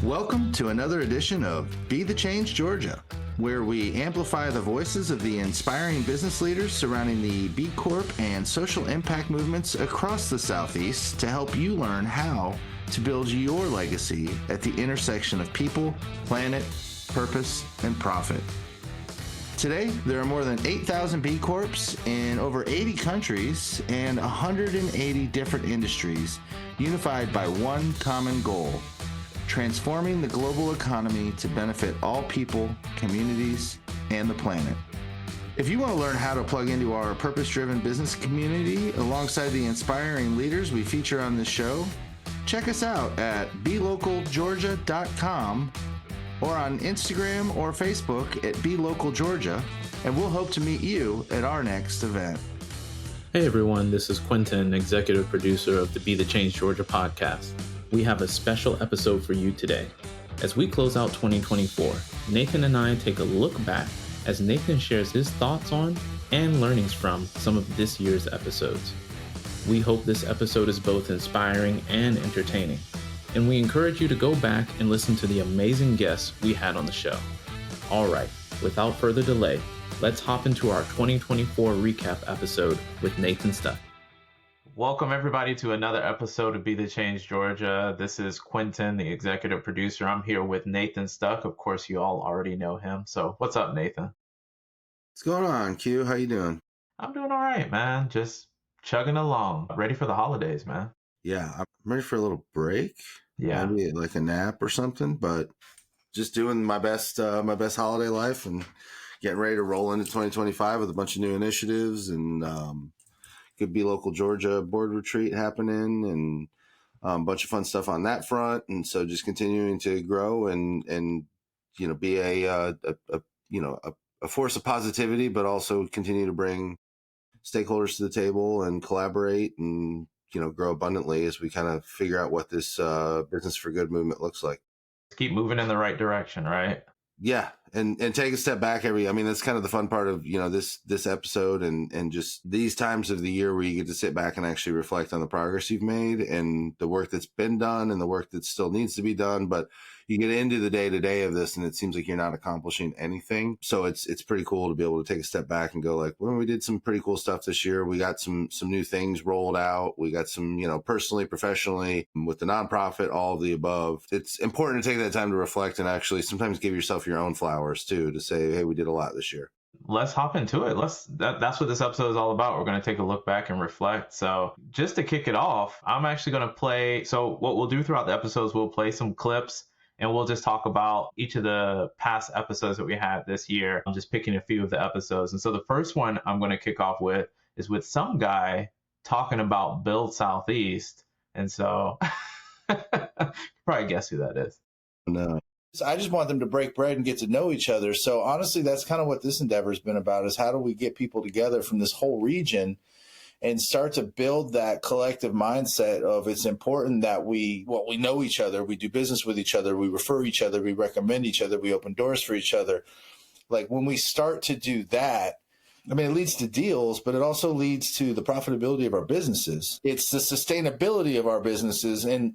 Welcome to another edition of Be the Change Georgia, where we amplify the voices of the inspiring business leaders surrounding the B Corp and social impact movements across the Southeast to help you learn how to build your legacy at the intersection of people, planet, purpose, and profit. Today, there are more than 8,000 B Corps in over 80 countries and 180 different industries, unified by one common goal: transforming the global economy to benefit all people, communities, and the planet. If you want to learn how to plug into our purpose-driven business community alongside the inspiring leaders we feature on this show, check us out at blocalgeorgia.com or on Instagram or Facebook at blocalgeorgia, and we'll hope to meet you at our next event. Hey everyone, this is Quentin, executive producer of the Be the Change Georgia podcast. We have a special episode for you today. As we close out 2024, Nathan and I take a look back as Nathan shares his thoughts on and learnings from some of this year's episodes. We hope this episode is both inspiring and entertaining, and we encourage you to go back and listen to the amazing guests we had on the show. All right, without further delay, let's hop into our 2024 recap episode with Nathan Stuck. Welcome everybody to another episode of Be the Change Georgia. This is Quentin, the executive producer. I'm here with Nathan Stuck. Of course, you all already know him. So what's up, Nathan? What's going on, Q? How you doing? I'm doing all right, man. Just chugging along. Ready for the holidays, man. Yeah, I'm ready for a little break. Yeah. Maybe like a nap or something, but just doing my best holiday life and getting ready to roll into 2025 with a bunch of new initiatives and could be local Georgia board retreat happening and a bunch of fun stuff on that front. And so just continuing to grow and be a force of positivity, but also continue to bring stakeholders to the table and collaborate and grow abundantly as we kind of figure out what this business for good movement looks like. Keep moving in the right direction, right? Yeah. And take a step back that's kind of the fun part of, this episode and just these times of the year where you get to sit back and actually reflect on the progress you've made and the work that's been done and the work that still needs to be done. But you get into the day to day of this and it seems like you're not accomplishing anything. So it's pretty cool to be able to take a step back and go like, well, we did some pretty cool stuff this year. We got some new things rolled out. We got some, personally, professionally, with the nonprofit, all of the above. It's important to take that time to reflect and actually sometimes give yourself your own flowers too, to say, hey, we did a lot this year. Let's hop into it. That's what this episode is all about. We're going to take a look back and reflect. So just to kick it off, I'm actually going to play. So what we'll do throughout the episodes, we'll play some clips and we'll just talk about each of the past episodes that we had this year. I'm just picking a few of the episodes. And so the first one I'm going to kick off with is with some guy talking about BLD Southeast. And so you probably guess who that is. No. I just want them to break bread and get to know each other. So honestly, that's kind of what this endeavor has been about, is how do we get people together from this whole region and start to build that collective mindset of it's important that we know each other, we do business with each other, we refer each other, we recommend each other, we open doors for each other. Like when we start to do that, it leads to deals, but it also leads to the profitability of our businesses. It's the sustainability of our businesses. And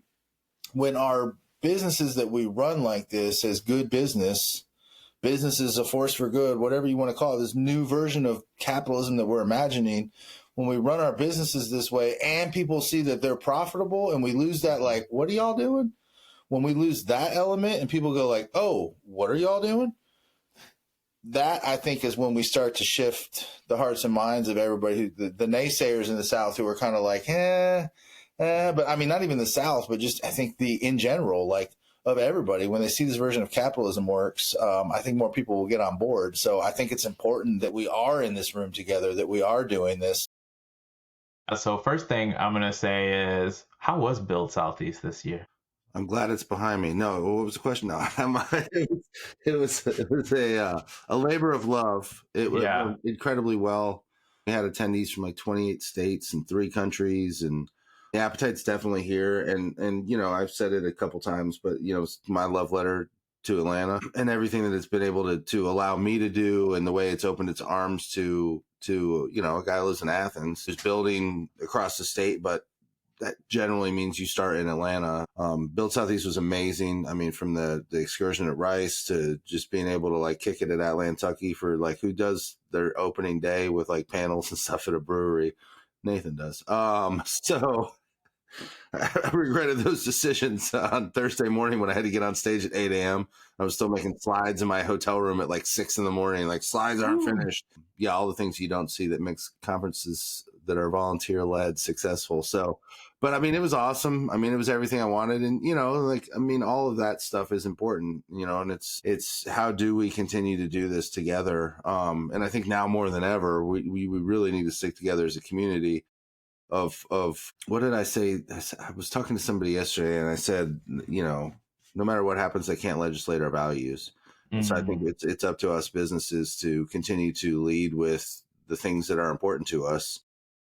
when our businesses that we run like this as good business is a force for good, whatever you want to call it, this new version of capitalism that we're imagining, when we run our businesses this way and people see that they're profitable and we lose that, like, what are y'all doing? When we lose that element and people go like, oh, what are y'all doing? That, I think, is when we start to shift the hearts and minds of everybody, the naysayers in the South who are kind of like, but not even the South, but just I think in general, like of everybody, when they see this version of capitalism works, I think more people will get on board. So I think it's important that we are in this room together, that we are doing this. So first thing I'm going to say is, how was BLD Southeast this year? I'm glad it's behind me. No, what was the question? No, it was a labor of love. It went incredibly well. We had attendees from like 28 states and 3 countries, and the appetite's definitely here. And I've said it a couple times, but it's my love letter to Atlanta, and everything that it's been able to allow me to do, and the way it's opened its arms to a guy who lives in Athens who's building across the state, but that generally means you start in Atlanta. BLD Southeast was amazing. I mean, from the excursion at Rice to just being able to like kick it at Atlantucky for like who does their opening day with like panels and stuff at a brewery. Nathan does. So I regretted those decisions on Thursday morning when I had to get on stage at 8 a.m. I was still making slides in my hotel room at like 6 a.m. Like slides aren't finished. Yeah, all the things you don't see that makes conferences that are volunteer led successful. So, but I mean, it was awesome. I mean, it was everything I wanted. And, all of that stuff is important, and it's how do we continue to do this together? And I think now more than ever, we really need to stick together as a community of what did I say? I was talking to somebody yesterday and I said, no matter what happens, they can't legislate our values. Mm-hmm. So I think it's up to us businesses to continue to lead with the things that are important to us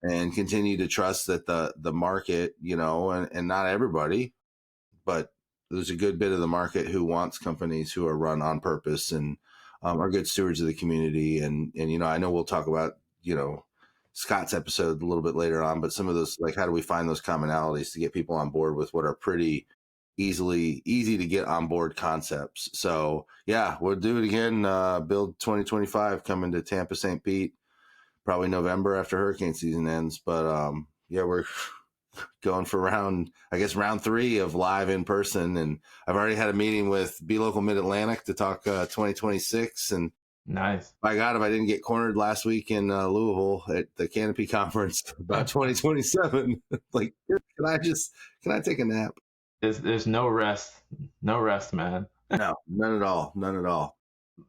and continue to trust that the market, and not everybody, but there's a good bit of the market who wants companies who are run on purpose and are good stewards of the community. And I know we'll talk about, Scott's episode a little bit later on, but some of those, like, how do we find those commonalities to get people on board with what are pretty easy to get on board concepts. So yeah, we'll do it again. BLD 2025 coming to Tampa, St. Pete, probably November after hurricane season ends. But yeah, we're going for round 3 of live in person. And I've already had a meeting with Be Local Mid-Atlantic to talk 2026. And nice. By God, if I didn't get cornered last week in Louisville at the Canopy Conference about 2027, like, can I take a nap? There's no rest, man. No, none at all.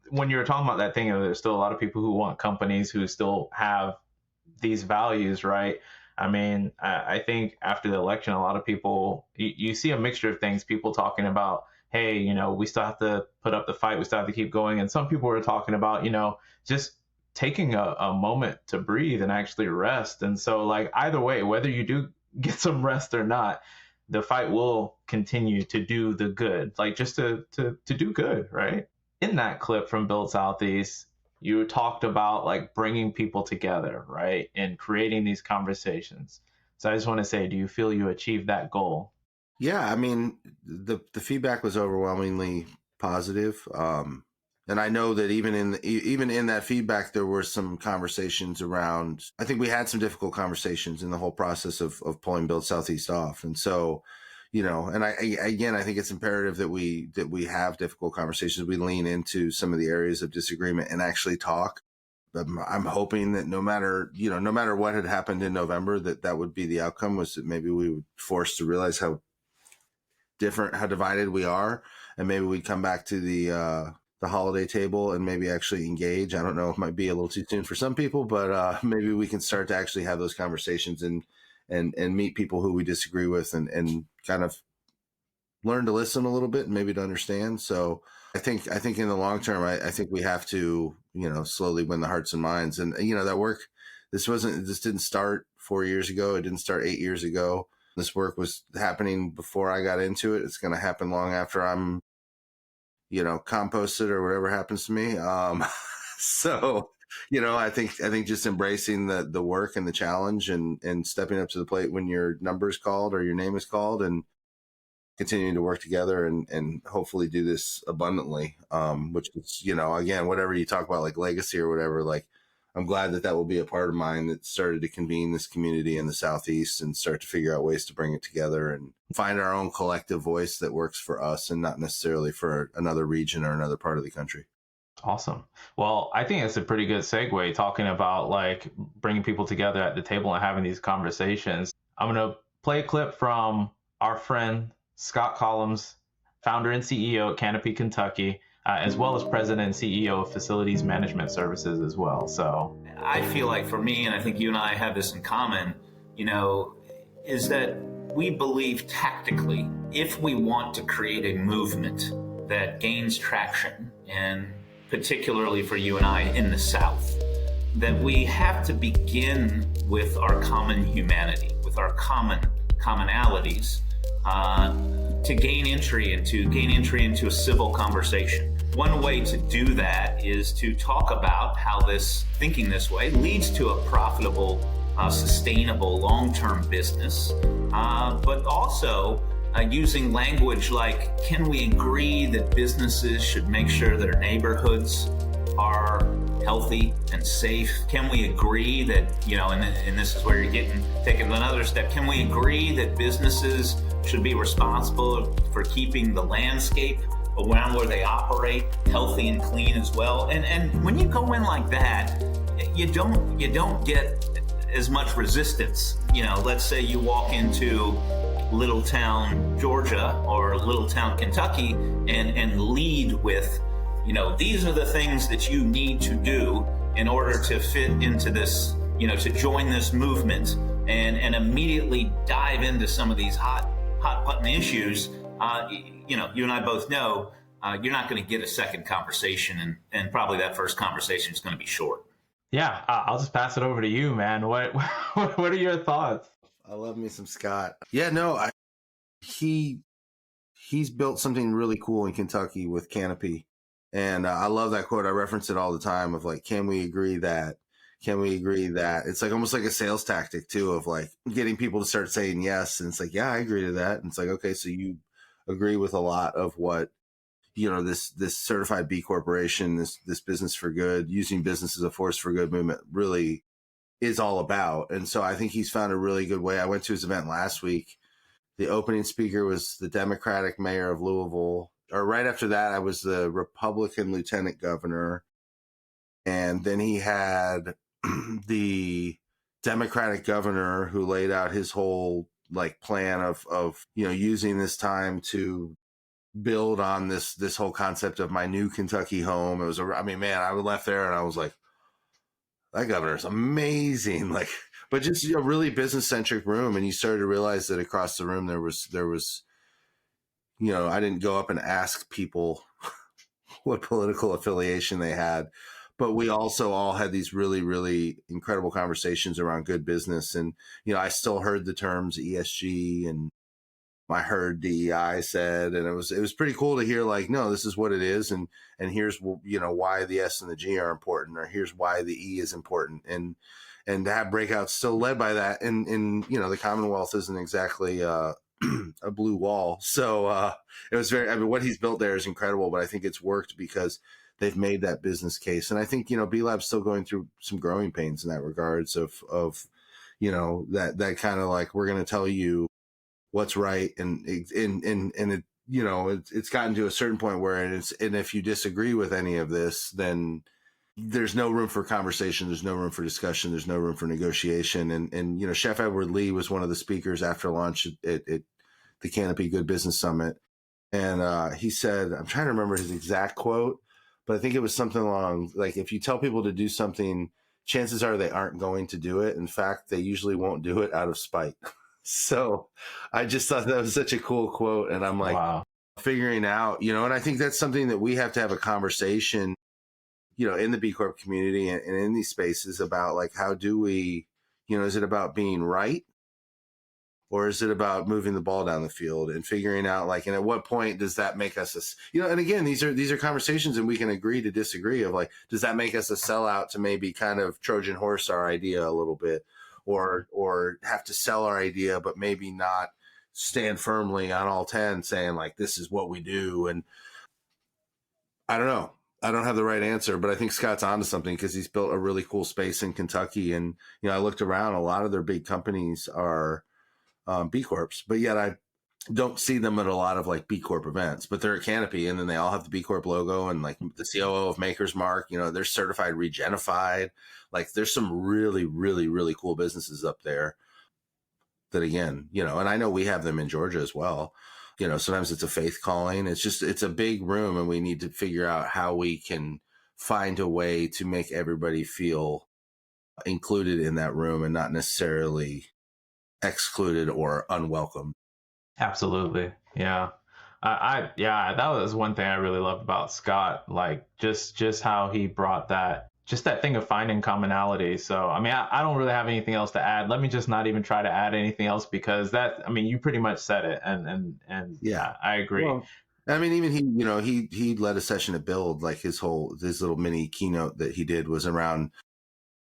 When you were talking about that thing, there's still a lot of people who want companies who still have these values, right? I mean, I think after the election, a lot of people, you see a mixture of things, people talking about, hey, we still have to put up the fight. We still have to keep going. And some people were talking about, just taking a moment to breathe and actually rest. And so, like, either way, whether you do get some rest or not, the fight will continue to do the good, like just to do good, right? In that clip from BLD Southeast, you talked about like bringing people together, right? And creating these conversations. So I just want to say, do you feel you achieved that goal? Yeah, I mean, the feedback was overwhelmingly positive. And I know that even in that feedback, there were some conversations around, I think we had some difficult conversations in the whole process of pulling BLD Southeast off. And so, and I think it's imperative that we have difficult conversations. We lean into some of the areas of disagreement and actually talk. I'm hoping that no matter what had happened in November, that would be the outcome, was that maybe we would force to realize how divided we are. And maybe we'd come back to the holiday table and maybe actually engage. I don't know, it might be a little too soon for some people, but maybe we can start to actually have those conversations and meet people who we disagree with and kind of learn to listen a little bit and maybe to understand. So I think in the long term, I think we have to, slowly win the hearts and minds. And, that work, this didn't start 4 years ago. It didn't start 8 years ago. This work was happening before I got into it. It's going to happen long after I'm, composted or whatever happens to me. So, I think just embracing the work and the challenge and stepping up to the plate when your number is called or your name is called, and continuing to work together and hopefully do this abundantly, which is, again, whatever you talk about, like legacy or whatever, like, I'm glad that will be a part of mine that started to convene this community in the Southeast and start to figure out ways to bring it together and find our own collective voice that works for us and not necessarily for another region or another part of the country. Awesome. Well, I think it's a pretty good segue talking about like bringing people together at the table and having these conversations. I'm going to play a clip from our friend Scott Collins, founder and CEO at Canopy, Kentucky, as well as president and CEO of Facilities Management Services as well. So I feel like for me, and I think you and I have this in common, is that we believe tactically, if we want to create a movement that gains traction, and particularly for you and I in the South, that we have to begin with our common humanity, with our commonalities, to gain entry into a civil conversation. One way to do that is to talk about how this thinking this way leads to a profitable, sustainable, long-term business, but also using language like, can we agree that businesses should make sure that our neighborhoods are healthy and safe? Can we agree that, and this is where you're taking another step, can we agree that businesses should be responsible for keeping the landscape around where they operate healthy and clean as well? And when you go in like that, you don't get as much resistance. Let's say you walk into Littletown, Georgia, or Littletown, Kentucky, and lead with, these are the things that you need to do in order to fit into this, to join this movement, and immediately dive into some of these hot button issues. You and I both know you're not going to get a second conversation, and probably that first conversation is going to be short. Yeah, I'll just pass it over to you, man. What are your thoughts? I love me some Scott. Yeah, no, he's built something really cool in Kentucky with Canopy. And I love that quote. I reference it all the time of like, can we agree that? Can we agree that? It's like almost like a sales tactic too, of like getting people to start saying yes. And it's like, yeah, I agree to that. And it's like, okay, so you agree with a lot of what, this certified B corporation, this business for good, using business as a force for good movement really is all about. And so I think he's found a really good way. I went to his event last week. The opening speaker was the Democratic mayor of Louisville. Or right after that, I was the Republican lieutenant governor. And then he had the Democratic governor who laid out his whole like plan of using this time to build on this whole concept of my new Kentucky home. It was I left there and I was like, that governor's amazing. Like, but just a really business centric room. And you started to realize that across the room, there was, I didn't go up and ask people what political affiliation they had, but we also all had these really, really incredible conversations around good business. And, I still heard the terms ESG, and I heard DEI said, and it was pretty cool to hear like, no, this is what it is. And here's, why the S and the G are important, or here's why the E is important. And to have breakouts still led by that. And the Commonwealth isn't exactly a blue wall. So it was what he's built there is incredible, but I think it's worked because they've made that business case. And I think, B Lab's still going through some growing pains in that regards of that kind of like, we're going to tell you what's right. And it, it's gotten to a certain point where and if you disagree with any of this, then there's no room for conversation. There's no room for discussion. There's no room for negotiation. And Chef Edward Lee was one of the speakers after launch at the Canopy Good Business Summit. And he said, I'm trying to remember his exact quote, but I think it was something along like, if you tell people to do something, chances are they aren't going to do it. In fact, they usually won't do it out of spite. So I just thought that was such a cool quote. And I'm like, wow. Figuring out, and I think that's something that we have to have a conversation, in the B Corp community and in these spaces about like, how do we, is it about being right? Or is it about moving the ball down the field and figuring out like, and at what point does that make us, and again, these are conversations and we can agree to disagree of like, does that make us a sellout to maybe kind of Trojan horse our idea a little bit, or have to sell our idea, but maybe not stand firmly on all 10 saying like, this is what we do. And I don't know. I don't have the right answer, but I think Scott's onto something because he's built a really cool space in Kentucky. And, I looked around, a lot of their big companies are B Corps, but yet I don't see them at a lot of like B Corp events, but they're at Canopy and then they all have the B Corp logo and like the COO of Maker's Mark, they're certified Regenified. Like there's some really, really, really cool businesses up there that again, and I know we have them in Georgia as well. Sometimes it's a faith calling. It's a big room and we need to figure out how we can find a way to make everybody feel included in that room and not necessarily excluded or unwelcome. Absolutely. Yeah. That was one thing I really loved about Scott, like just how he brought that just that thing of finding commonality. So, I mean, I don't really have anything else to add. Let me just not even try to add anything else because that, I mean, you pretty much said it, and Yeah. I agree. Well, I mean, even he led a session at Build, like his little mini keynote that he did was around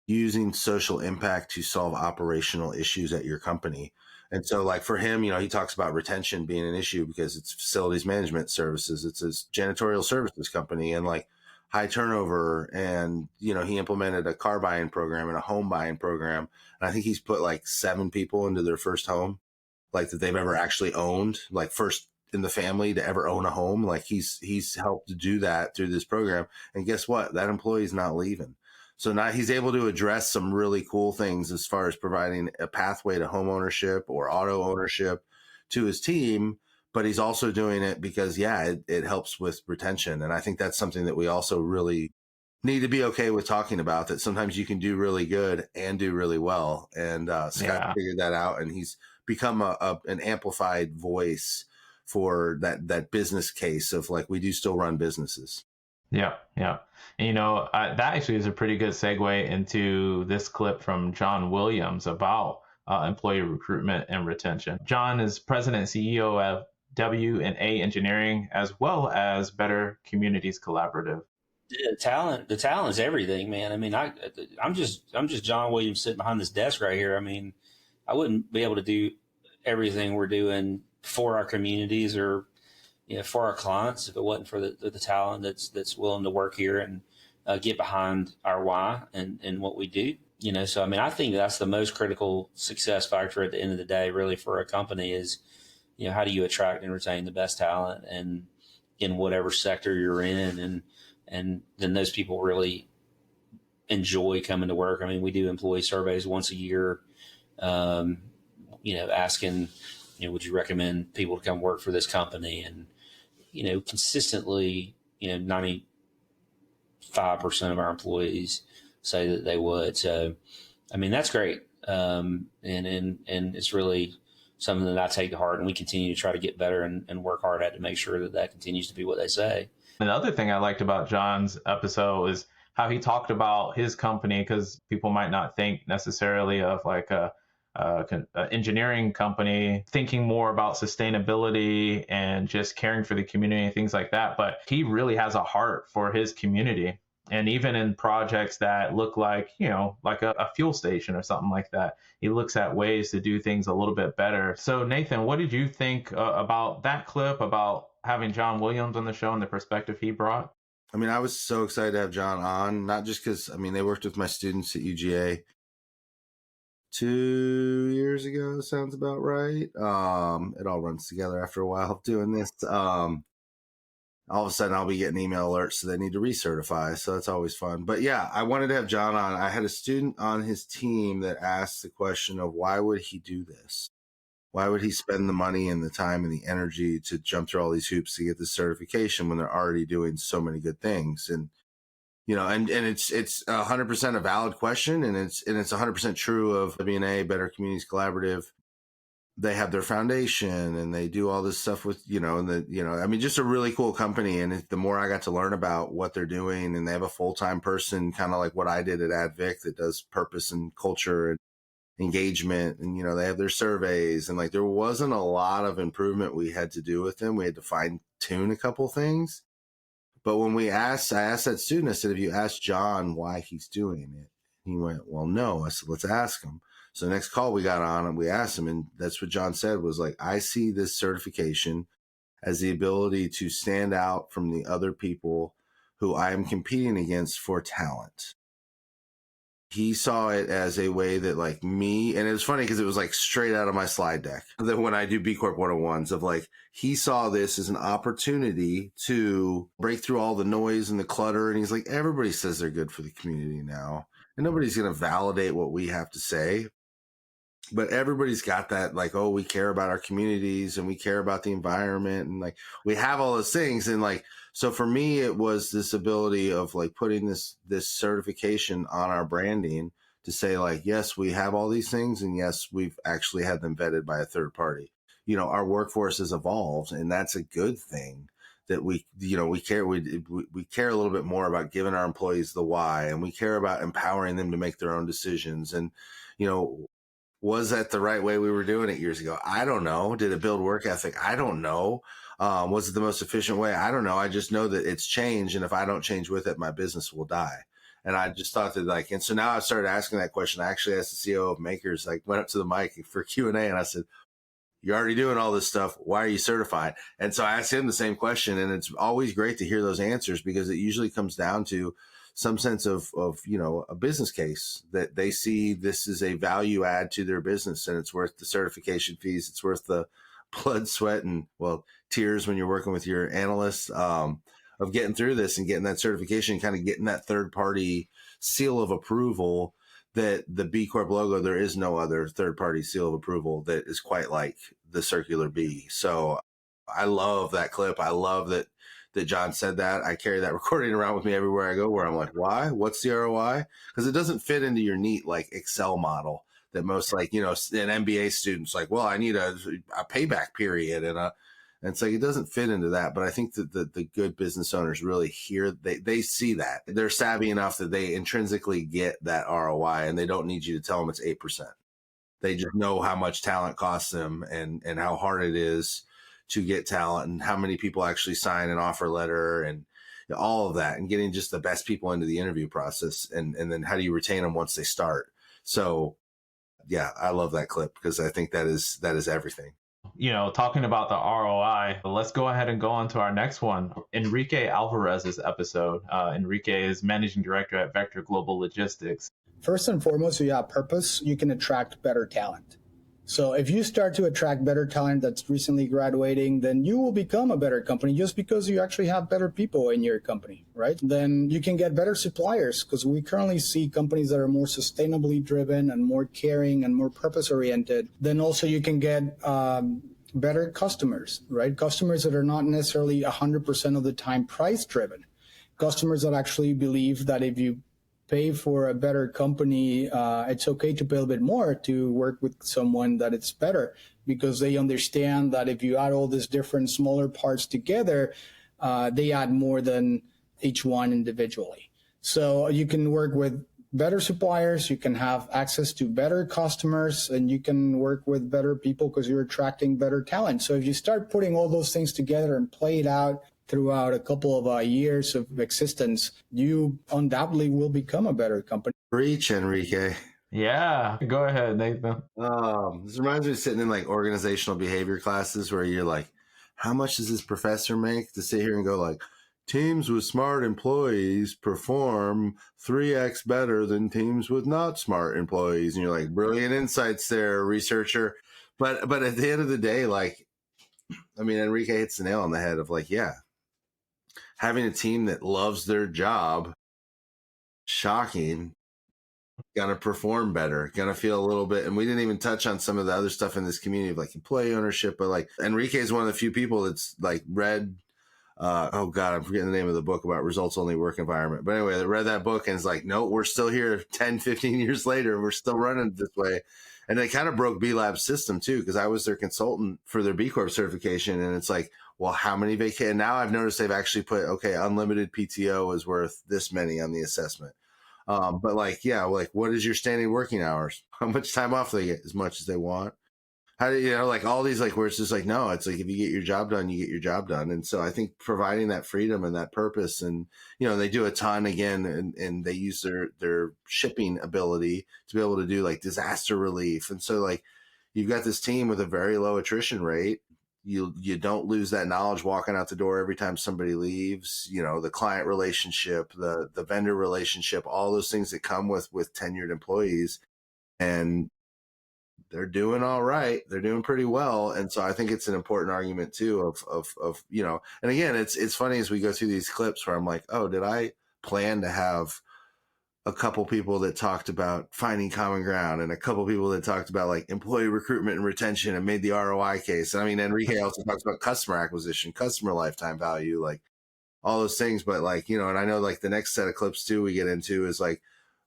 using social impact to solve operational issues at your company. And so like for him, he talks about retention being an issue because it's facilities management services. It's his janitorial services company and like high turnover. And, he implemented a car buying program and a home buying program. And I think he's put like 7 people into their first home, like that they've ever actually owned, like first in the family to ever own a home. Like he's helped to do that through this program. And guess what? That employee's not leaving. So now he's able to address some really cool things as far as providing a pathway to home ownership or auto ownership to his team. But he's also doing it because, it helps with retention. And I think that's something that we also really need to be okay with talking about, that sometimes you can do really good and do really well. And Scott figured that out, and he's become an amplified voice for that business case of like, we do still run businesses. Yeah. And, that actually is a pretty good segue into this clip from John Williams about employee recruitment and retention. John is president and CEO of W&A Engineering, as well as Better Communities Collaborative. The talent is everything, man. I mean, I'm just John Williams sitting behind this desk right here. I mean, I wouldn't be able to do everything we're doing for our communities or for our clients if it wasn't for the talent that's willing to work here and get behind our why and what we do. So I mean, I think that's the most critical success factor at the end of the day, really, for a company is, how do you attract and retain the best talent and in whatever sector you're in, and then those people really enjoy coming to work. I mean, we do employee surveys once a year, asking, would you recommend people to come work for this company? And consistently, 95% of our employees say that they would. So, I mean, that's great. And it's really something that I take to heart, and we continue to try to get better and work hard at to make sure that continues to be what they say. Another thing I liked about John's episode is how he talked about his company, because people might not think necessarily of like a engineering company thinking more about sustainability and just caring for the community and things like that. But he really has a heart for his community. And even in projects that look like, like a fuel station or something like that, he looks at ways to do things a little bit better. So Nathan, what did you think about that clip, about having John Williams on the show and the perspective he brought? I mean, I was so excited to have John on, not just because, I mean, they worked with my students at UGA 2 years ago, sounds about right. It all runs together after a while of doing this. All of a sudden I'll be getting email alerts, so they need to recertify. So that's always fun. But yeah, I wanted to have John on. I had a student on his team that asked the question of why would he do this? Why would he spend the money and the time and the energy to jump through all these hoops to get this certification when they're already doing so many good things? And and it's 100% a valid question, and it's 100% true of W&A, Better Communities Collaborative. They have their foundation and they do all this stuff with, I mean, just a really cool company. And the more I got to learn about what they're doing, and they have a full-time person, kind of like what I did at AdVic, that does purpose and culture and engagement. And, they have their surveys, and like, there wasn't a lot of improvement we had to do with them. We had to fine tune a couple things. But when I asked that student, I said, have you asked John why he's doing it? He went, well, no. I said, let's ask him. So the next call we got on and we asked him, and that's what John said was like, I see this certification as the ability to stand out from the other people who I am competing against for talent. He saw it as a way that like me, and it was funny because it was like straight out of my slide deck that when I do B Corp 101s of like, he saw this as an opportunity to break through all the noise and the clutter. And he's like, everybody says they're good for the community now, and nobody's going to validate what we have to say. But everybody's got that, like, oh, we care about our communities and we care about the environment, and like we have all those things. And like, so for me, it was this ability of like putting this certification on our branding to say like, yes, we have all these things, and yes, we've actually had them vetted by a third party. Our workforce has evolved, and that's a good thing. that we care we care a little bit more about giving our employees the why, and we care about empowering them to make their own decisions. And was that the right way we were doing it years ago? I don't know. Did it build work ethic? I don't know. Was it the most efficient way? I don't know. I just know that it's changed, and if I don't change with it, my business will die. And I just thought that and so now I've started asking that question. I actually asked the CEO of Makers, went up to the mic for Q&A, and I said, "You're already doing all this stuff. Why are you certified?" And so I asked him the same question, and it's always great to hear those answers, because it usually comes down to some sense of a business case that they see this is a value add to their business, and it's worth the certification fees. It's worth the blood, sweat, and tears when you're working with your analysts, of getting through this and getting that certification, kind of getting that third party seal of approval. That the B Corp logo, there is no other third party seal of approval that is quite like the circular B. So I love that clip. I love that John said that. I carry that recording around with me everywhere I go, where I'm like, why? What's the ROI? Because it doesn't fit into your neat Excel model that most an MBA student's well, I need a payback period, and it's it doesn't fit into that. But I think that the good business owners really they see that. They're savvy enough that they intrinsically get that ROI, and they don't need you to tell them it's 8%. They just know how much talent costs them, and how hard it is to get talent, and how many people actually sign an offer letter, and all of that, and getting just the best people into the interview process. And then how do you retain them once they start? So yeah, I love that clip, because I think that is everything. Talking about the ROI, let's go ahead and go on to our next one. Enrique Alvarez's episode. Enrique is managing director at Vector Global Logistics. First and foremost, if you have purpose, you can attract better talent. So if you start to attract better talent that's recently graduating, then you will become a better company just because you actually have better people in your company, right? Then you can get better suppliers, because we currently see companies that are more sustainably driven and more caring and more purpose oriented. Then also you can get better customers, right? Customers that are not necessarily 100% of the time price driven. Customers that actually believe that if you pay for a better company, it's okay to pay a little bit more to work with someone that it's better, because they understand that if you add all these different smaller parts together, they add more than each one individually. So you can work with better suppliers, you can have access to better customers, and you can work with better people because you're attracting better talent. So if you start putting all those things together and play it out throughout a couple of years of existence, you undoubtedly will become a better company. Preach, Enrique. Yeah, go ahead, Nathan. This reminds me of sitting in organizational behavior classes, where you're how much does this professor make to sit here and go teams with smart employees perform 3x better than teams with not smart employees? And you're brilliant insights there, researcher. But at the end of the day, Enrique hits the nail on the head of having a team that loves their job, shocking, gonna perform better, gonna feel a little bit. And we didn't even touch on some of the other stuff in this community of employee ownership, but Enrique is one of the few people that's read, oh God, I'm forgetting the name of the book about results only work environment. But anyway, they read that book and is no, we're still here 10, 15 years later. We're still running this way. And they kind of broke B Lab's system too, because I was their consultant for their B Corp certification. And it's well, how many vacation? Now I've noticed they've actually put, okay, unlimited PTO is worth this many on the assessment. But what is your standing working hours? How much time off do they get? As much as they want. How do all these where it's just no, it's if you get your job done, you get your job done. And so I think providing that freedom and that purpose, and they do a ton again, and they use their shipping ability to be able to do disaster relief. And so you've got this team with a very low attrition rate. You don't lose that knowledge walking out the door every time somebody leaves. The client relationship, the vendor relationship, all those things that come with tenured employees. And they're doing all right. They're doing pretty well. And so I think it's an important argument too of and again, it's funny as we go through these clips where I'm oh, did I plan to have a couple people that talked about finding common ground, and a couple people that talked about employee recruitment and retention and made the ROI case. And Enrique also talks about customer acquisition, customer lifetime value, all those things. But and I know the next set of clips too we get into is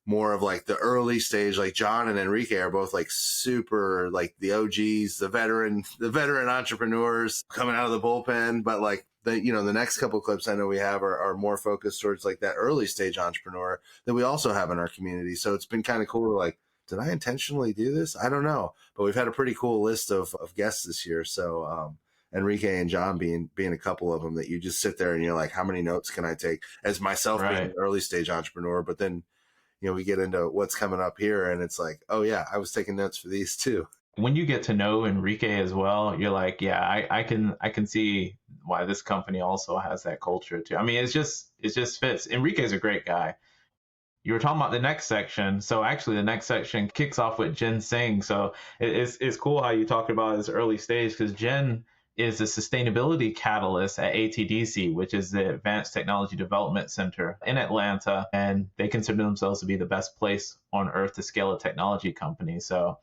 more of the early stage. John and Enrique are both super the OGs, the veteran entrepreneurs coming out of the bullpen. But the next couple of clips I know we have are more focused towards like that early stage entrepreneur that we also have in our community. So it's been kind of cool to like, did I intentionally do this? I don't know, but we've had a pretty cool list of guests this year. So, Enrique and John being a couple of them that you just sit there and you're like, how many notes can I take as myself being an early stage entrepreneur? But then, we get into what's coming up here and it's like, oh yeah, I was taking notes for these too. When you get to know Enrique as well, you're like, yeah, I can see why this company also has that culture too. I mean, it just fits. Enrique's a great guy. You were talking about the next section. So actually the next section kicks off with Jen Singh. So it's cool how you talked about his early stage, because Jen is a sustainability catalyst at ATDC, which is the Advanced Technology Development Center in Atlanta. And they consider themselves to be the best place on earth to scale a technology company. So,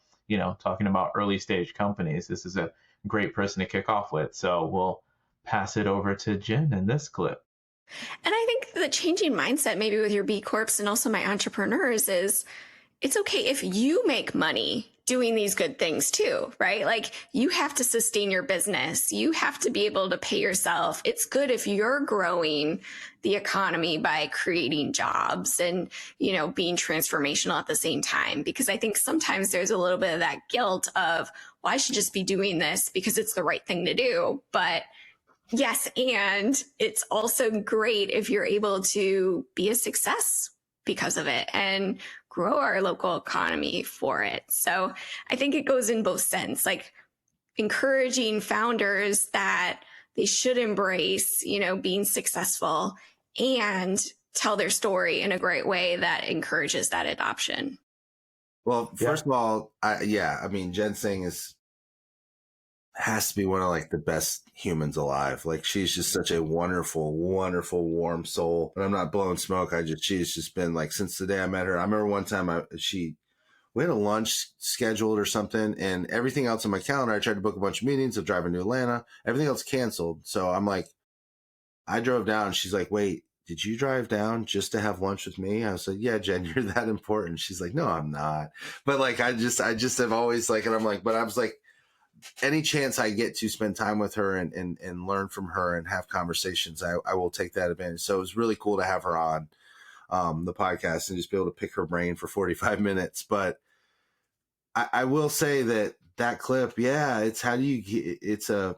talking about early stage companies, this is a great person to kick off with. So we'll pass it over to Jen in this clip. And I think the changing mindset, maybe with your B Corps and also my entrepreneurs, is it's okay if you make money doing these good things too, right? Like, you have to sustain your business. You have to be able to pay yourself. It's good if you're growing the economy by creating jobs and, being transformational at the same time. Because I think sometimes there's a little bit of that guilt of, well, I should just be doing this because it's the right thing to do. But yes, and it's also great if you're able to be a success because of it and grow our local economy for it. So I think it goes in both sense, like encouraging founders that they should embrace, being successful and tell their story in a great way that encourages that adoption. Well, first of all, Jen Singh has to be one of like the best humans alive. Like, she's just such a wonderful, wonderful, warm soul. And I'm not blowing smoke. She's just been like, since the day I met her. I remember one time we had a lunch scheduled or something, and everything else on my calendar, I tried to book a bunch of meetings of driving to Atlanta. Everything else canceled. So I'm like, I drove down. She's like, wait, did you drive down just to have lunch with me? I was like, yeah, Jen, you're that important. She's like, no, I'm not. But like, I just have always like, and I'm like, but I was like, any chance I get to spend time with her and learn from her and have conversations, I will take that advantage. So it was really cool to have her on the podcast and just be able to pick her brain for 45 minutes. But I will say that clip, it's how do you get, it's a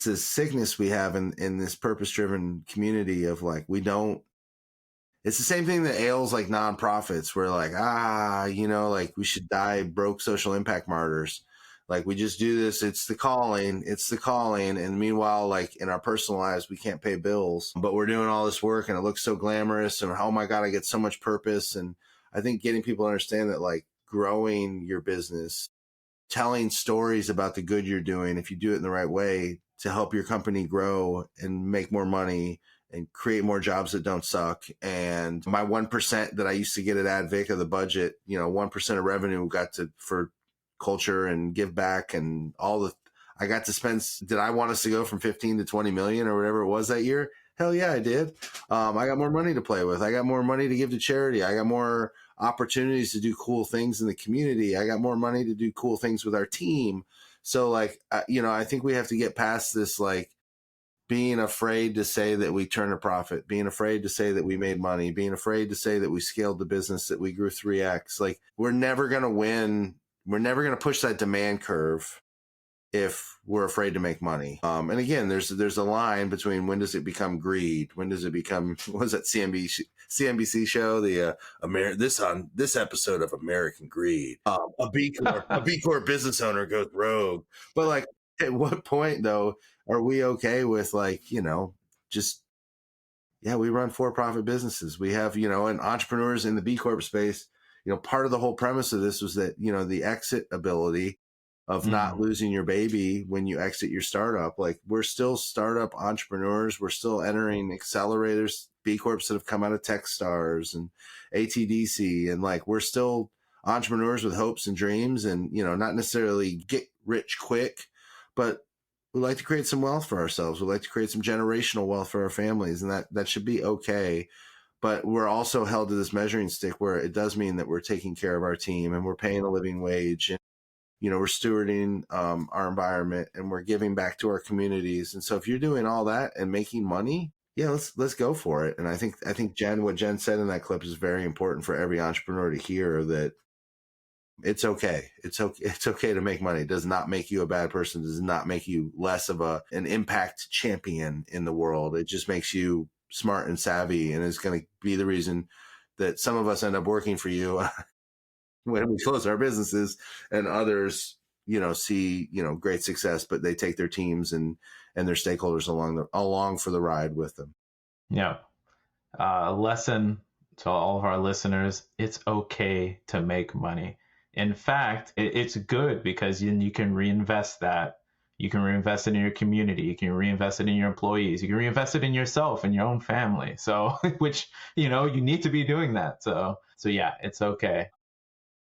sickness we have in this purpose-driven community of like, it's the same thing that ails like nonprofits. We're like, like we should die broke social impact martyrs. Like, we just do this. It's the calling. And meanwhile, like in our personal lives, we can't pay bills, but we're doing all this work and it looks so glamorous. And oh my God, I get so much purpose. And I think getting people to understand that, like, growing your business, telling stories about the good you're doing, if you do it in the right way to help your company grow and make more money and create more jobs that don't suck. And my 1% that I used to get at Advic of the budget, 1% of revenue for culture and give back and I got to spend. Did I want us to go from 15 to 20 million or whatever it was that year? Hell yeah, I did. I got more money to play with. I got more money to give to charity. I got more opportunities to do cool things in the community. I got more money to do cool things with our team. So like, I think we have to get past this, like, being afraid to say that we turned a profit, being afraid to say that we made money, being afraid to say that we scaled the business, that we grew 3x. Like, we're never going to win. We're never going to push that demand curve if we're afraid to make money. And again, there's a line between when does it become greed? When does it become, what was that CNBC show? This episode of American Greed, a B Corp business owner goes rogue. But like, at what point though, are we okay with like, we run for-profit businesses. We have, and entrepreneurs in the B Corp space, part of the whole premise of this was that, the exit ability of not losing your baby when you exit your startup. Like, we're still startup entrepreneurs. We're still entering accelerators, B Corps that have come out of Techstars and ATDC. And like, we're still entrepreneurs with hopes and dreams and, not necessarily get rich quick, but we like to create some wealth for ourselves. We like to create some generational wealth for our families. And that should be okay. But we're also held to this measuring stick where it does mean that we're taking care of our team and we're paying a living wage. And, we're stewarding our environment, and we're giving back to our communities. And so if you're doing all that and making money, yeah, let's go for it. And I think what Jen said in that clip is very important for every entrepreneur to hear, that it's okay. It's okay to make money. It does not make you a bad person. It does not make you less of an impact champion in the world. It just makes you smart and savvy, and is going to be the reason that some of us end up working for you when we close our businesses, and others, see, great success, but they take their teams and their stakeholders along for the ride with them. Yeah. A lesson to all of our listeners: it's okay to make money. In fact, it's good, because you can reinvest that. You can reinvest it in your community. You can reinvest it in your employees. You can reinvest it in yourself and your own family. So, which, you need to be doing that. So yeah, it's okay.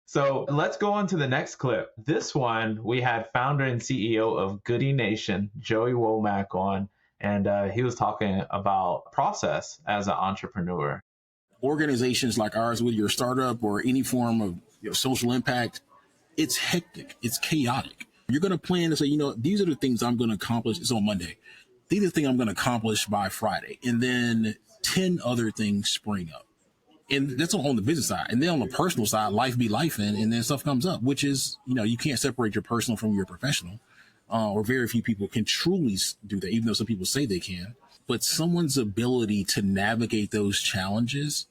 So let's go on to the next clip. This one, we had founder and CEO of Goody Nation, Joey Womack, on, and he was talking about process as an entrepreneur. Organizations like ours, with your startup or any form of social impact, it's hectic, it's chaotic. You're going to plan to say, these are the things I'm going to accomplish. It's on Monday. These are the things I'm going to accomplish by Friday. And then 10 other things spring up. And that's on the business side. And then on the personal side, life be life, and then stuff comes up, which is, you can't separate your personal from your professional, or very few people can truly do that, even though some people say they can. But someone's ability to navigate those challenges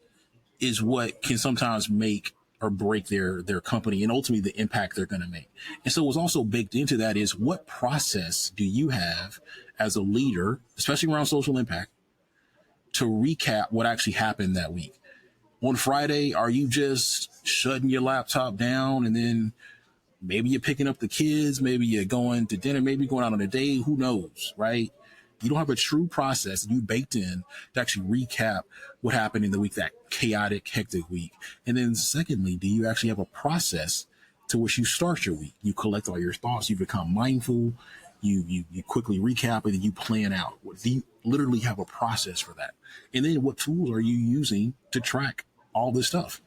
is what can sometimes make or break their company, and ultimately the impact they're going to make. And so what's also baked into that is, what process do you have as a leader, especially around social impact, to recap what actually happened that week? On Friday, are you just shutting your laptop down, and then maybe you're picking up the kids, maybe you're going to dinner, maybe going out on a date, who knows, right? You don't have a true process you baked in to actually recap what happened in the week, that chaotic, hectic week. And then secondly, do you actually have a process to which you start your week? You collect all your thoughts, you become mindful, you quickly recap, and then you plan out. Do you literally have a process for that? And then what tools are you using to track all this stuff?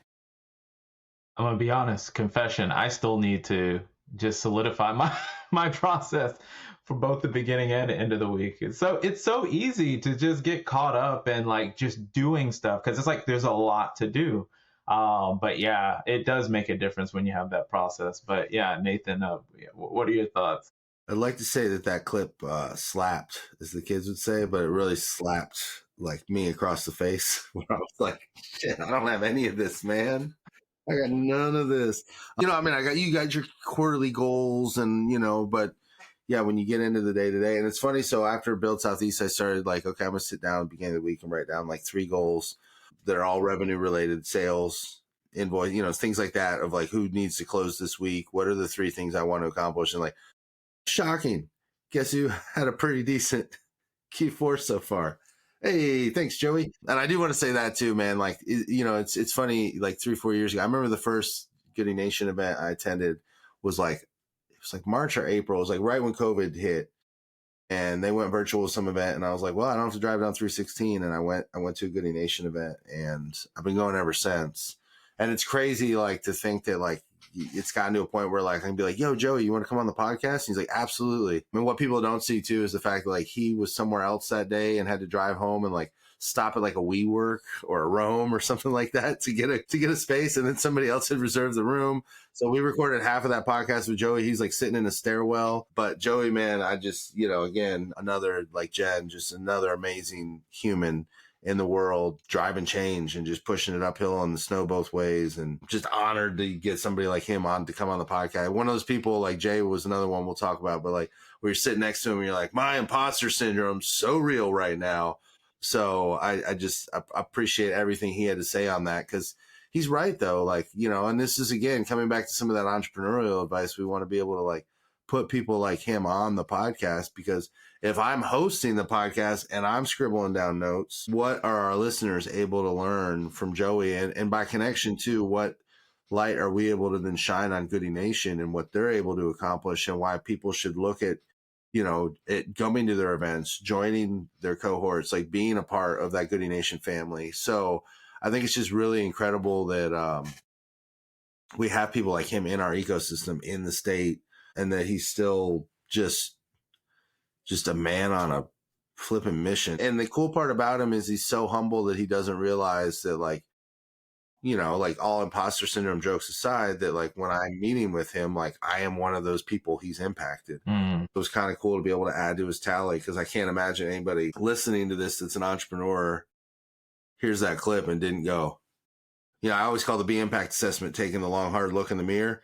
I'm going to be honest, confession, I still need to just solidify my process for both the beginning and the end of the week. It's so easy to just get caught up in just doing stuff, because it's there's a lot to do. But yeah, it does make a difference when you have that process. But yeah, Nathan, what are your thoughts? I'd like to say that clip slapped, as the kids would say, but it really slapped me across the face, where I was like, shit, I don't have any of this, man. I got none of this. I got you got your quarterly goals, and but yeah, when you get into the day to day, and it's funny. So after BLD Southeast, I started okay, I'm gonna sit down at the beginning of the week and write down 3 goals that are all revenue related, sales, invoice, things like that, of who needs to close this week. What are the 3 things I want to accomplish? And shocking, guess who had a pretty decent Q4 so far? Hey, thanks, Joey. And I do want to say that too, man. It's funny. 3-4 years ago, I remember the first Goody Nation event I attended was it was March or April. It was right when COVID hit, and they went virtual with some event, and I was like, well, I don't have to drive down 316, and I went to a Goody Nation event, and I've been going ever since. And it's crazy, to think that it's gotten to a point where I can be yo, Joey, you want to come on the podcast? And he's like, absolutely. I mean, what people don't see too is the fact that he was somewhere else that day and had to drive home and stop at a WeWork or a Rome or something like that to get a space, and then somebody else had reserved the room. So we recorded half of that podcast with Joey. He's sitting in a stairwell. But Joey, man, I just, again, another Jen, just another amazing human in the world, driving change and just pushing it uphill on the snow both ways, and just honored to get somebody like him on to come on the podcast. One of those people, Jay was another one we'll talk about, but where you're sitting next to him and you're my imposter syndrome's so real right now. So I appreciate everything he had to say on that, because he's right though. And this is again coming back to some of that entrepreneurial advice. We want to be able to put people like him on the podcast, because if I'm hosting the podcast and I'm scribbling down notes, what are our listeners able to learn from Joey? And by connection too, what light are we able to then shine on Goody Nation and what they're able to accomplish, and why people should look at, it coming to their events, joining their cohorts, being a part of that Goody Nation family. So I think it's just really incredible that we have people like him in our ecosystem in the state, and that he's still just a man on a flipping mission. And the cool part about him is he's so humble that he doesn't realize that, like, you know, like all imposter syndrome jokes aside, that like when I'm meeting with him, like I am one of those people he's impacted. It was kind of cool to be able to add to his tally, because I can't imagine anybody listening to this that's an entrepreneur hears that clip and didn't go. You know, I always call the B impact assessment taking the long, hard look in the mirror.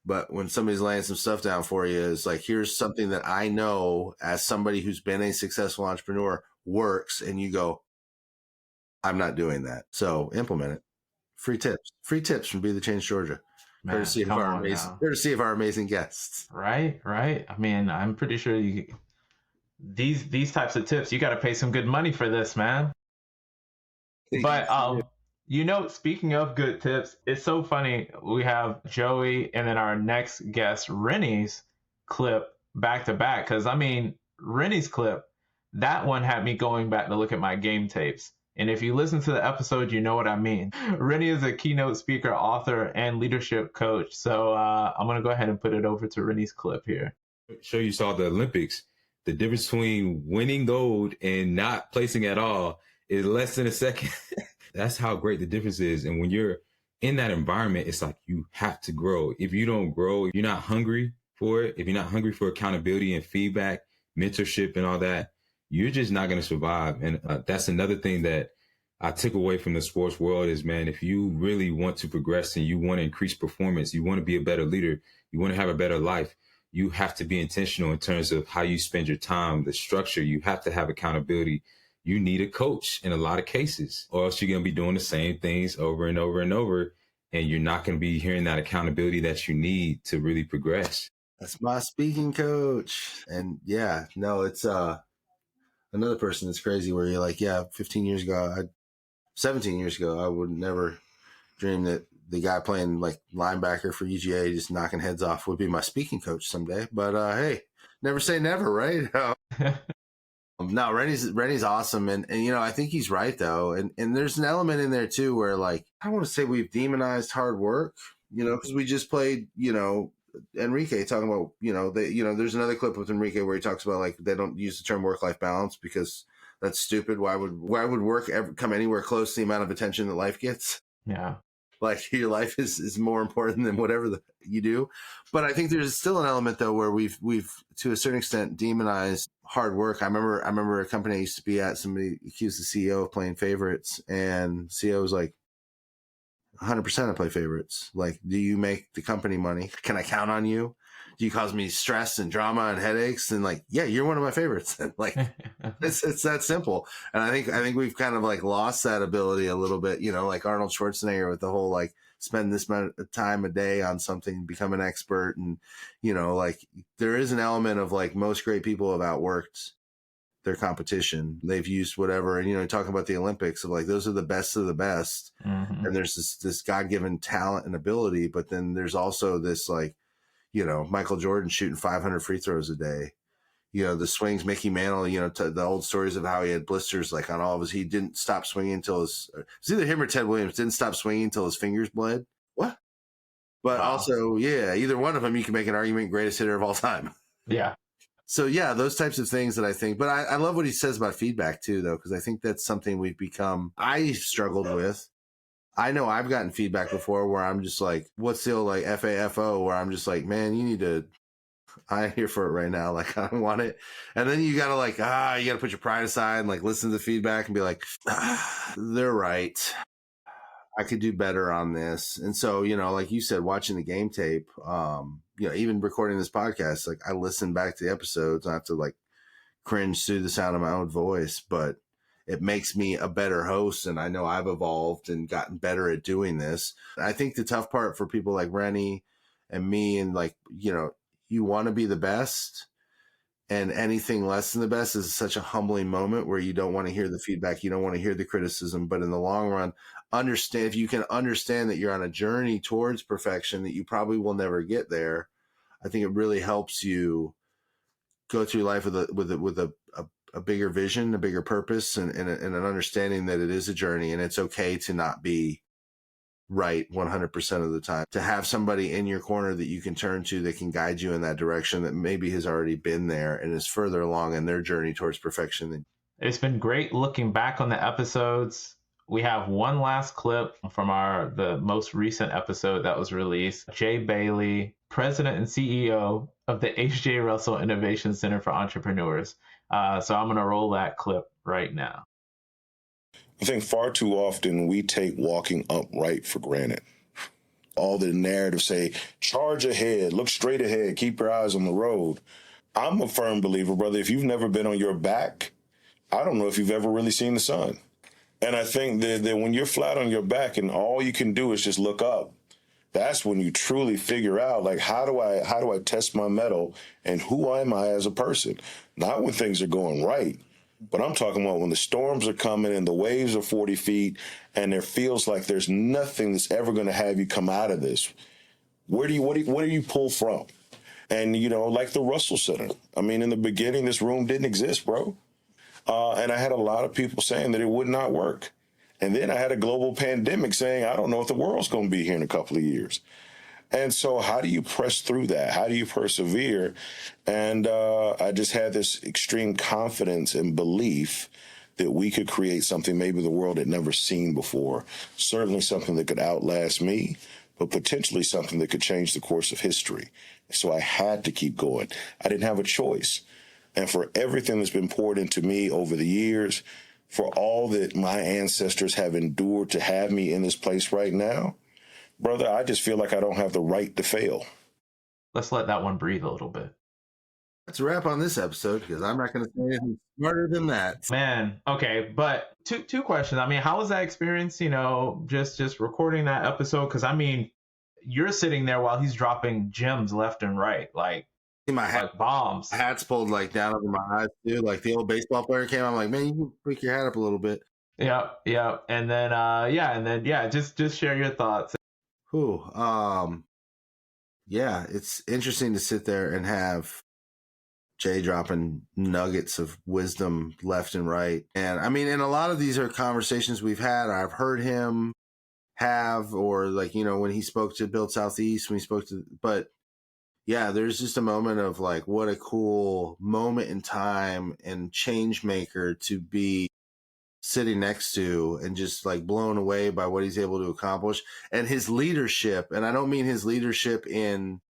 But when somebody's laying some stuff down for you, it's like, here's something that I know as somebody who's been a successful entrepreneur works. And you go, I'm not doing that. So implement it. Free tips from Be the Change Georgia. Man, Courtesy of our amazing guests. Right. I mean, I'm pretty sure these types of tips, you got to pay some good money for this, man. But you know, speaking of good tips, it's so funny. We have Joey and then our next guest, Rennie's clip back to back. Because I mean, Rennie's clip, that one had me going back to look at my game tapes. And if you listen to the episode, you know what I mean. Rennie is a keynote speaker, author, and leadership coach. So I'm going to go ahead and put it over to Rennie's clip here. Sure, you saw the Olympics. The difference between winning gold and not placing at all is less than a second. That's how great the difference is. And when you're in that environment, it's like you have to grow. If you don't grow, you're not hungry for it. If you're not hungry for accountability and feedback, mentorship and all that, you're just not going to survive. And that's another thing that I took away from the sports world is, man, if you really want to progress and you want to increase performance, you want to be a better leader, you want to have a better life, you have to be intentional in terms of how you spend your time, the structure. You have to have accountability. You need a coach in a lot of cases, or else you're going to be doing the same things over and over and over. And you're not going to be hearing that accountability that you need to really progress. That's my speaking coach. And yeah, no, it's another person that's crazy where you're like, yeah, 17 years ago, I would never dream that the guy playing like linebacker for UGA, just knocking heads off, would be my speaking coach someday. But hey, never say never, right? No, Rennie's awesome. And, you know, I think he's right though. And there's an element in there too, where like, I don't want to say we've demonized hard work, you know, because we just played, you know, Enrique talking about, you know, there's another clip with Enrique where he talks about like, they don't use the term work-life balance because that's stupid. Why would work ever come anywhere close to the amount of attention that life gets? Yeah. Like your life is more important than whatever you do. But I think there's still an element though, where we've to a certain extent demonized hard work. I remember a company I used to be at, somebody accused the CEO of playing favorites, and CEO was like, 100% I play favorites. Like, do you make the company money? Can I count on you? Do you cause me stress and drama and headaches? And like, yeah, you're one of my favorites. Like, it's that simple. And I think we've kind of like lost that ability a little bit, you know, like Arnold Schwarzenegger with the whole, like, spend this amount of time a day on something, become an expert. And, you know, like there is an element of like most great people have outworked their competition. They've used whatever. And, you know, talking about the Olympics of like, those are the best of the best. Mm-hmm. And there's this God-given talent and ability, but then there's also this like, you know, Michael Jordan shooting 500 free throws a day, you know, the swings, Mickey Mantle, you know, the old stories of how he had blisters like on all of his, he didn't stop swinging until it's either him or Ted Williams didn't stop swinging until his fingers bled. What? But wow. Also, yeah, either one of them, you can make an argument greatest hitter of all time. Yeah. So yeah, those types of things that I think, but I love what he says about feedback too, though, because I think that's something I struggled with. I know I've gotten feedback before where I'm just like, what's the old like FAFO, where I'm just like, man, I ain't here for it right now. Like, I don't want it. And then you got to like, you got to put your pride aside and like listen to the feedback and be like, they're right. I could do better on this. And so, you know, like you said, watching the game tape, you know, even recording this podcast, like I listen back to the episodes. I have to like cringe through the sound of my own voice, but it makes me a better host. And I know I've evolved and gotten better at doing this. I think the tough part for people like Rennie and me, and like, you know, you want to be the best, and anything less than the best is such a humbling moment where you don't want to hear the feedback. You don't want to hear the criticism, but in the long run, if you can understand that you're on a journey towards perfection, that you probably will never get there. I think it really helps you go through life with a bigger vision, a bigger purpose, and an understanding that it is a journey, and it's okay to not be right 100% of the time. To have somebody in your corner that you can turn to that can guide you in that direction that maybe has already been there and is further along in their journey towards perfection than. It's been great looking back on the episodes. We have one last clip from the most recent episode that was released. Jay Bailey, President and CEO of the H.J. Russell Innovation Center for Entrepreneurs. So I'm going to roll that clip right now. I think far too often we take walking upright for granted. All the narratives say, charge ahead, look straight ahead, keep your eyes on the road. I'm a firm believer, brother, if you've never been on your back, I don't know if you've ever really seen the sun. And I think that when you're flat on your back and all you can do is just look up, that's when you truly figure out, like, how do I test my mettle and who am I as a person? Not when things are going right, but I'm talking about when the storms are coming and the waves are 40 feet and there feels like there's nothing that's ever going to have you come out of this. What do you pull from? And, like the Russell Center. I mean, in the beginning, this room didn't exist, bro. And I had a lot of people saying that it would not work. And then I had a global pandemic saying, I don't know if the world's going to be here in a couple of years. And so how do you press through that? How do you persevere? And I just had this extreme confidence and belief that we could create something maybe the world had never seen before, certainly something that could outlast me, but potentially something that could change the course of history. So I had to keep going. I didn't have a choice. And for everything that's been poured into me over the years, for all that my ancestors have endured to have me in this place right now, brother, I just feel like I don't have the right to fail. Let's let that one breathe a little bit. That's a wrap on this episode because I'm not going to say anything smarter than that. Man, okay, but two questions. I mean, how was that experience, just recording that episode? Because, I mean, you're sitting there while he's dropping gems left and right, like bombs. My hat's pulled like down over my eyes too. Like the old baseball player came. I'm like, man, you can pick your hat up a little bit. Yeah. And then, just share your thoughts. Yeah, it's interesting to sit there and have Jay dropping nuggets of wisdom left and right. And I mean, and a lot of these are conversations we've had. I've heard him have, or like, when he spoke to BLD Southeast, but yeah, there's just a moment of like, what a cool moment in time and change maker to be sitting next to and just like blown away by what he's able to accomplish and his leadership. And I don't mean his leadership in,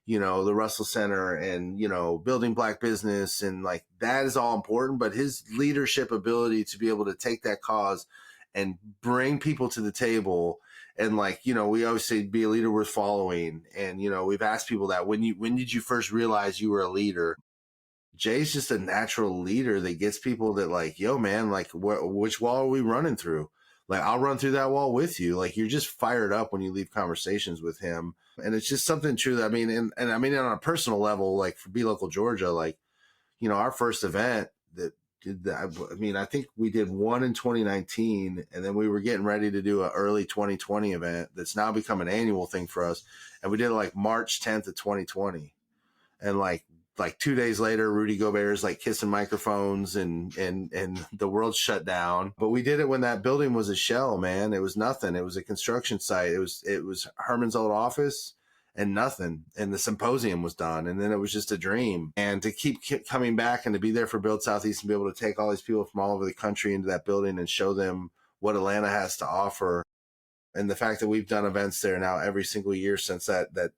the Russell Center and, building Black business and like that is all important, but his leadership ability to be able to take that cause and bring people to the table. And like, we always say be a leader worth following. And, we've asked people that when did you first realize you were a leader? Jay's just a natural leader that gets people that like, yo, man, like which wall are we running through? Like, I'll run through that wall with you. Like, you're just fired up when you leave conversations with him. And it's just something true that, I mean, and I mean, on a personal level, like for Be Local Georgia, like, our first event that did that. I mean, I think we did one in 2019 and then we were getting ready to do an early 2020 event that's now become an annual thing for us. And we did it like March 10th of 2020. And like 2 days later, Rudy Gobert's like kissing microphones and the world shut down. But we did it when that building was a shell, man. It was nothing. It was a construction site. It was Herman's old office and nothing. And the symposium was done. And then it was just a dream. And to keep coming back and to be there for BLD Southeast and be able to take all these people from all over the country into that building and show them what Atlanta has to offer. And the fact that we've done events there now every single year since that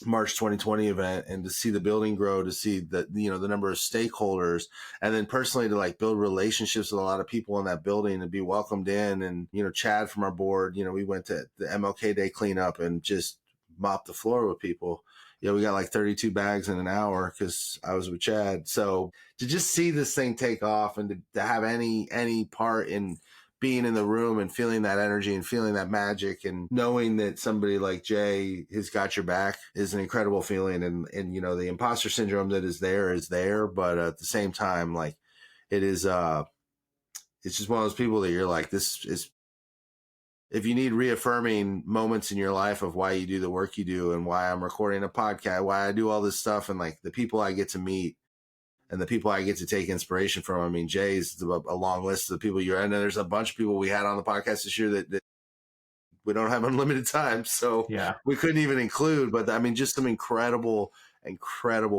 March 2020 event, and to see the building grow, to see the number of stakeholders, and then personally to like build relationships with a lot of people in that building and be welcomed in. And, Chad from our board, we went to the MLK Day cleanup and just mopped the floor with people. We got like 32 bags in an hour because I was with Chad. So to just see this thing take off and to have any part in being in the room and feeling that energy and feeling that magic and knowing that somebody like Jay has got your back is an incredible feeling. And the imposter syndrome that is there. But at the same time, like it is, it's just one of those people that you're like, this is, if you need reaffirming moments in your life of why you do the work you do and why I'm recording a podcast, why I do all this stuff and like the people I get to meet and the people I get to take inspiration from. I mean, Jay's a long list of the people and then there's a bunch of people we had on the podcast this year that we don't have unlimited time, so Yeah. we couldn't even include. But I mean, just some incredible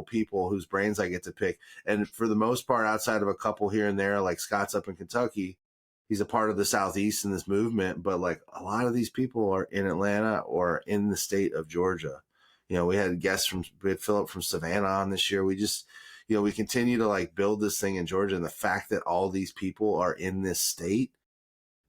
people whose brains I get to pick. And for the most part, outside of a couple here and there, like Scott's up in Kentucky, he's a part of the Southeast in this movement. But like a lot of these people are in Atlanta or in the state of Georgia. You know, we had Philip from Savannah on this year. We just, you know, we continue to like build this thing in Georgia, and the fact that all these people are in this state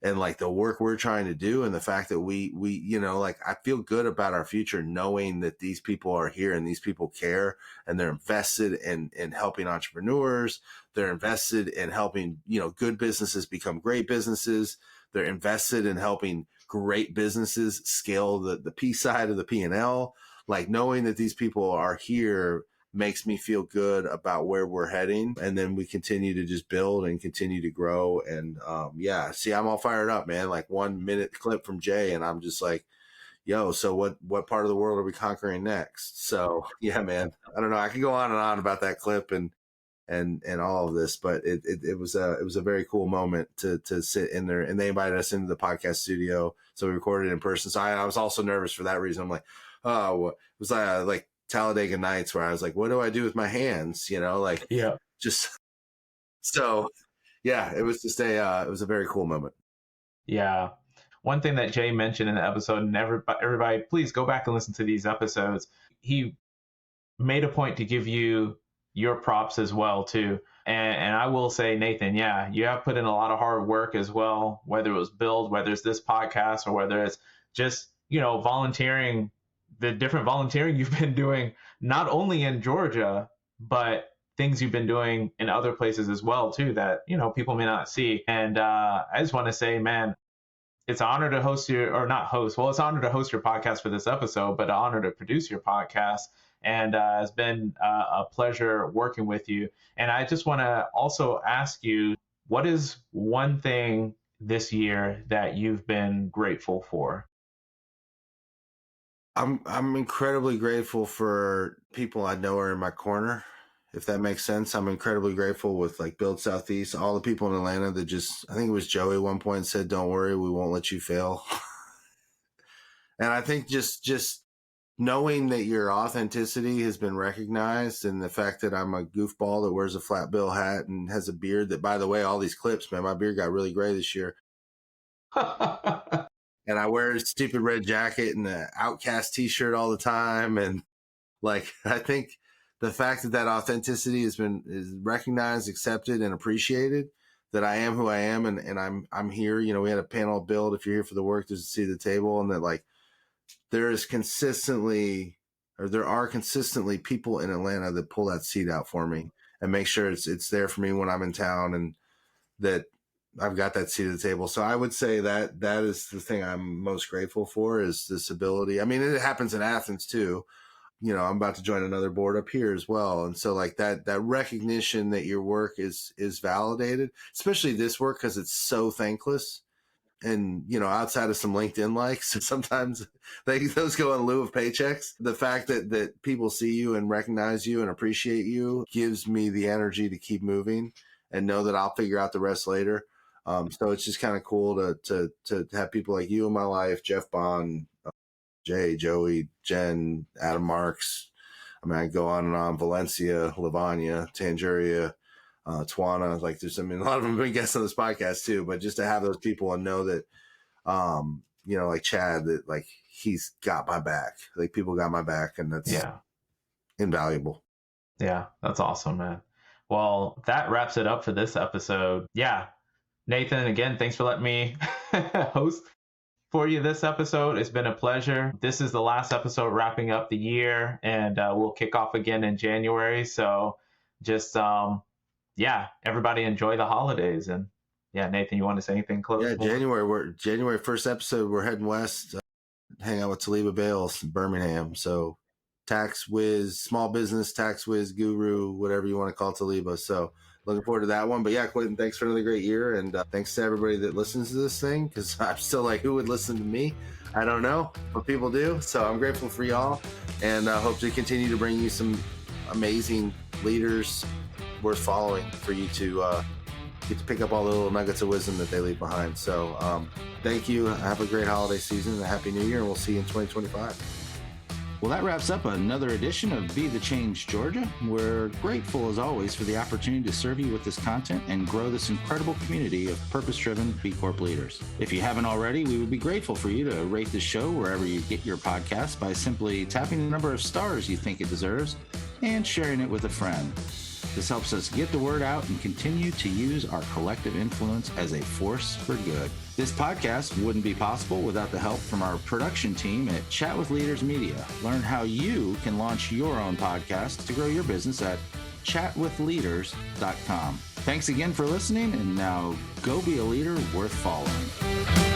and like the work we're trying to do, and the fact that we, you know, like I feel good about our future knowing that these people are here and these people care, and they're invested in helping entrepreneurs. They're invested in helping, you know, good businesses become great businesses. They're invested in helping great businesses scale the P side of the P&L. Like knowing that these people are here makes me feel good about where we're heading. And then we continue to just build and continue to grow. And see, I'm all fired up, man. Like 1 minute clip from Jay, and I'm just like, yo, so what part of the world are we conquering next? So yeah, man, I don't know. I could go on and on about that clip and all of this, but it was a very cool moment to sit in there, and they invited us into the podcast studio. So we recorded it in person. So I was also nervous for that reason. I'm like, oh, it was like Talladega Nights, where I was like, what do I do with my hands? You know, like, Yeah. just so, yeah, it was just it was a very cool moment. Yeah. One thing that Jay mentioned in the episode, and everybody, please go back and listen to these episodes. He made a point to give you your props as well, too. And I will say, Nathan, yeah, you have put in a lot of hard work as well, whether it was Build, whether it's this podcast, or whether it's just, you know, volunteering, the different volunteering you've been doing, not only in Georgia, but things you've been doing in other places as well, too, that, you know, people may not see. And I just want to say, man, it's an honor to host it's an honor to host your podcast for this episode, but an honor to produce your podcast. And it's been a pleasure working with you. And I just want to also ask you, what is one thing this year that you've been grateful for? I'm incredibly grateful for people I know are in my corner, if that makes sense. I'm incredibly grateful with like BLD Southeast, all the people in Atlanta that just, I think it was Joey at one point said, don't worry, we won't let you fail. And I think just knowing that your authenticity has been recognized, and the fact that I'm a goofball that wears a flat bill hat and has a beard that, by the way, all these clips, man, my beard got really gray this year. And I wear a stupid red jacket and the Outcast t-shirt all the time. And like, I think the fact that authenticity is recognized, accepted, and appreciated, that I am who I am, and I'm here. You know, we had a panel Build. If you're here for the work, there's a seat at the table, and that like there are consistently people in Atlanta that pull that seat out for me and make sure it's there for me when I'm in town, and that I've got that seat at the table. So I would say that is the thing I'm most grateful for, is this ability. I mean, it happens in Athens too. You know, I'm about to join another board up here as well. And so like that recognition that your work is validated, especially this work, because it's so thankless. And, you know, outside of some LinkedIn likes, sometimes those go in lieu of paychecks. The fact that people see you and recognize you and appreciate you gives me the energy to keep moving and know that I'll figure out the rest later. So it's just kind of cool to have people like you in my life, Jeff Bond, Jay, Joey, Jen, Adam Marks. I mean, I go on and on. Valencia, Lavanya, Tangeria, Twana. Like, a lot of them have been guests on this podcast too. But just to have those people and know that, you know, like Chad, that like he's got my back. Like people got my back, and that's invaluable. Yeah, that's awesome, man. Well, that wraps it up for this episode. Yeah, Nathan, again, thanks for letting me host for you this episode. It's been a pleasure. This is the last episode wrapping up the year, and we'll kick off again in January. So just, everybody enjoy the holidays. And yeah, Nathan, you want to say anything close? Yeah, January 1st episode, we're heading west, hang out with Taliba Bales in Birmingham. So tax whiz, small business, tax whiz guru, whatever you want to call Taliba. So looking forward to that one. But yeah, Quentin, thanks for another great year. And thanks to everybody that listens to this thing, because I'm still like, who would listen to me? I don't know, but people do. So I'm grateful for y'all, and hope to continue to bring you some amazing leaders worth following for you to get to pick up all the little nuggets of wisdom that they leave behind. So thank you. Have a great holiday season and a happy new year, and we'll see you in 2025. Well, that wraps up another edition of Be the Change Georgia. We're grateful, as always, for the opportunity to serve you with this content and grow this incredible community of purpose-driven B Corp leaders. If you haven't already, we would be grateful for you to rate the show wherever you get your podcast by simply tapping the number of stars you think it deserves and sharing it with a friend. This helps us get the word out and continue to use our collective influence as a force for good. This podcast wouldn't be possible without the help from our production team at Chat with Leaders Media. Learn how you can launch your own podcast to grow your business at chatwithleaders.com. Thanks again for listening, and now go be a leader worth following.